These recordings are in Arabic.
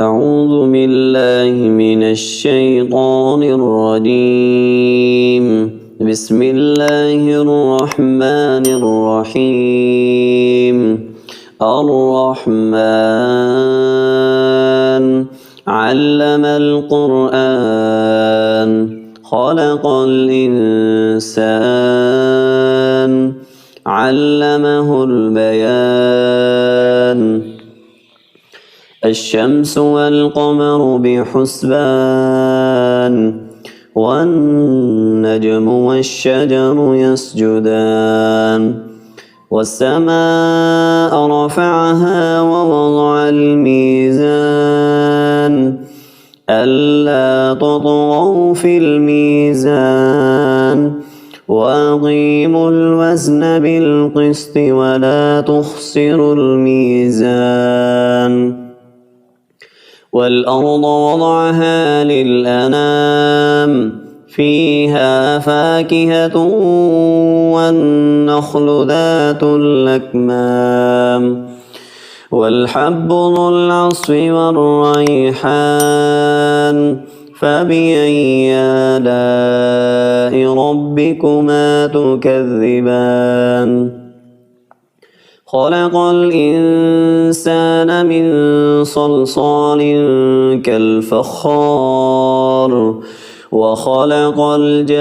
أعوذ بالله من الشيطان الرجيم. بسم الله الرحمن الرحيم. الرحمن علم القرآن خلق الإنسان علمه البيان. الشمس والقمر بحسبان والنجم والشجر يسجدان. والسماء رفعها ووضع الميزان ألا تطغوا في الميزان وأقيموا الوزن بالقسط ولا تخسروا الميزان. والأرض وضعها للأنام فيها فاكهة والنخل ذات الأكمام والحب ذو العصف والريحان. فبأي آلاء ربكما تكذبان؟ خلق الإنسان من صلصال كالفخار وخلق الجان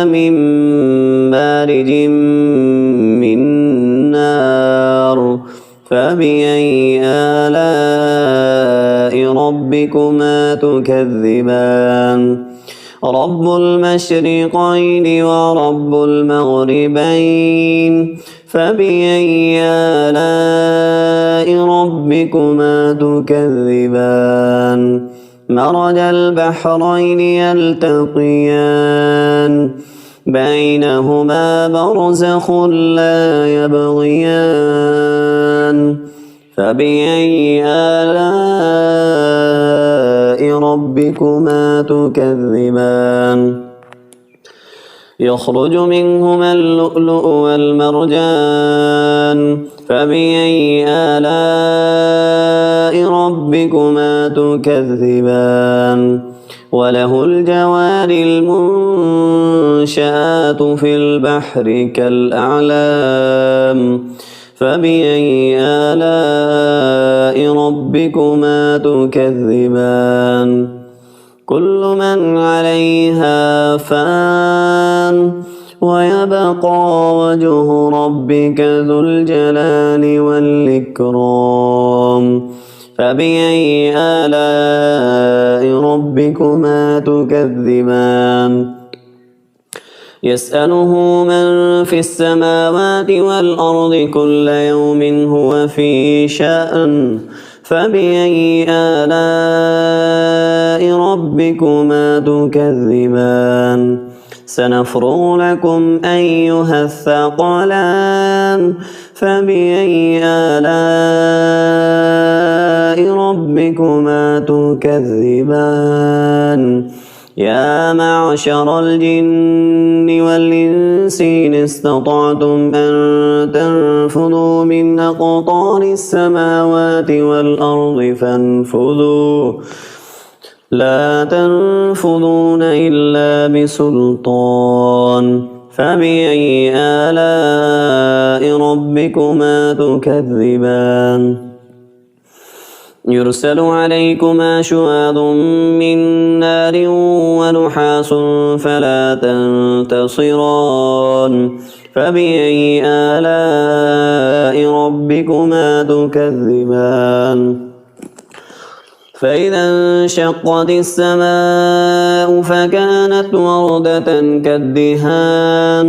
من مارج من نار. فبأي آلاء ربكما تكذبان؟ رب المشرقين ورب المغربين. فبأي آلاء ربكما تكذبان؟ مرج البحرين يلتقيان بينهما برزخ لا يبغيان. فبأي آلاء ربكما تكذبان؟ يخرج منهما اللؤلؤ والمرجان. فبأي آلاء ربكما تكذبان؟ وله الجوار المنشآت في البحر كالأعلام. فبأي آلاء ربكما تكذبان؟ كل من عليها فان ويبقى وجه ربك ذو الجلال والإكرام. فبأي آلاء ربكما تكذبان؟ يسأله من في السماوات والأرض كل يوم هو في شأن. فبأي آلاء ربكما تكذبان؟ سنفرغ لكم أيها الثقلان. فبأي آلاء ربكما تكذبان؟ يا معشر الجن والإنس إن استطعتم أن تنفذوا من أقطار السماوات والأرض فانفذوا لا تنفذون إلا بسلطان. فبأي آلاء ربكما تكذبان؟ يرسل عليكما شواظ من نار ونحاس فلا تنتصران. فبأي آلاء ربكما تكذبان؟ فإذا انشقت السماء فكانت وردة كالدهان.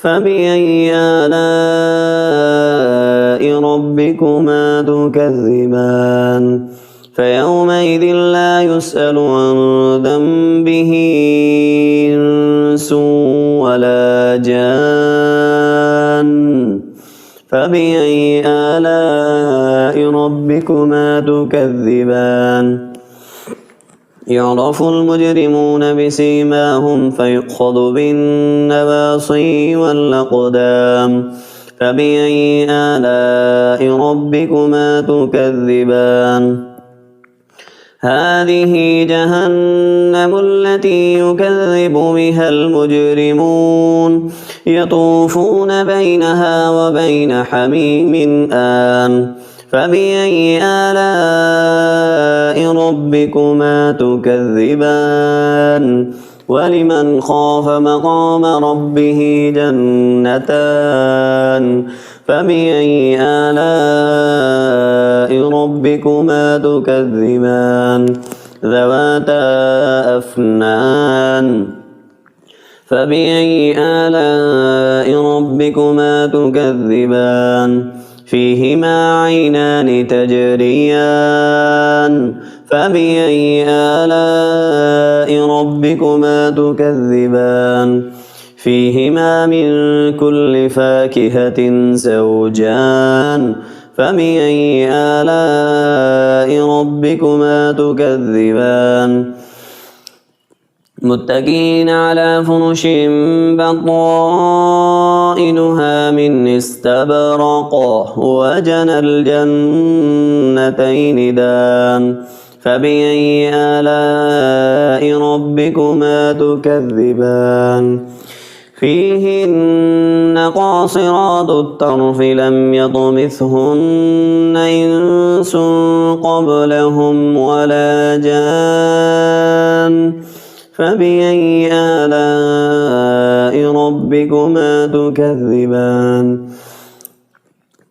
فبأي آلاء ربكما تكذبان؟ فيومئذ لا يسأل عن ذنبه إنس ولا جان. فبأي آلاء ربكما تكذبان؟ يعرف المجرمون بسيماهم فيؤخذ بالنواصي والأقدام. فبأي آلاء ربكما تكذبان هذه جهنم التي يكذب بها المجرمون يطوفون بينها وبين حميم آن فبأي آلاء ربكما تكذبان ولمن خاف مقام ربه جنتان فبأي آلاء ربكما تكذبان ذواتا أفنان فبأي آلاء ربكما تكذبان فيهما عينان تجريان فبأي آلاء ربكما تكذبان فيهما من كل فاكهة زوجان فبأي آلاء ربكما تكذبان متكئين على فرش بطائنها من استبرق وجنى الجنتين دان فبأي آلاء ربكما تكذبان فيهن قاصرات الطرف لم يطمثهن إنس قبلهم ولا جان فبأي آلاء ربكما تكذبان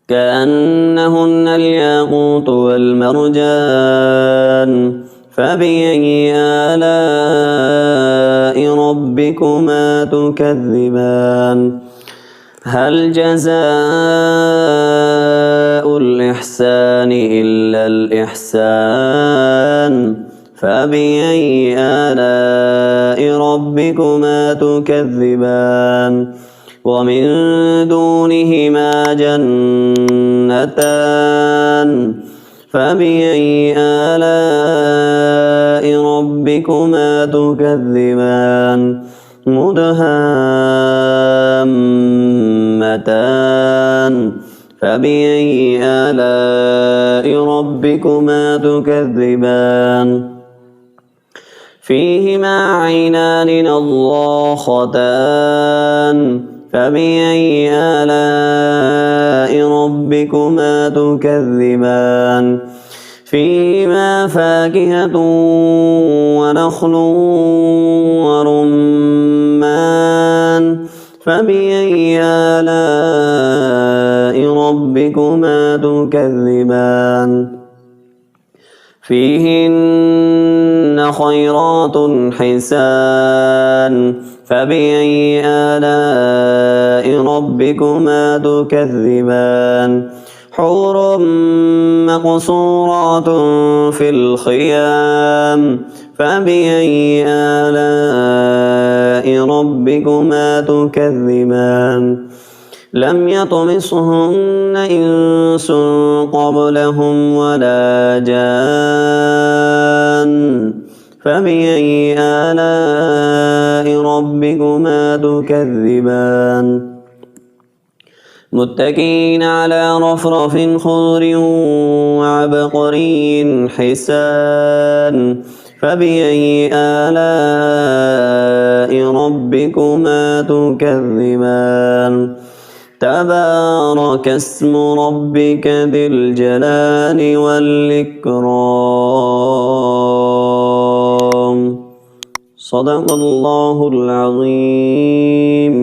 كأنهن الياقوت والمرجان فبأي آلاء ربكما تكذبان هل جزاء الإحسان إلا الإحسان فبأي آلاء ربكما تكذبان ومن دونهما جنتان فبأي آلاء ربكما تكذبان مدهامتان فبأي آلاء ربكما تكذبان فيهما عينان نضاختان فبأي آلاء ربكما تكذبان فيهما فاكهة ونخل ورمان فبأي آلاء ربكما تكذبان فيهن خيرات حسان فبأي آلاء ربكما تكذبان حور مقصورات في الخيام فبأي آلاء ربكما تكذبان لم يطمثهن إنس قبلهم ولا جان فبأي آلاء ربكما تكذبان متكئين على رفرف خضر وعبقري حسان فبأي آلاء ربكما تكذبان تبارك اسم ربك ذي الجلال والإكرام صدق الله العظيم.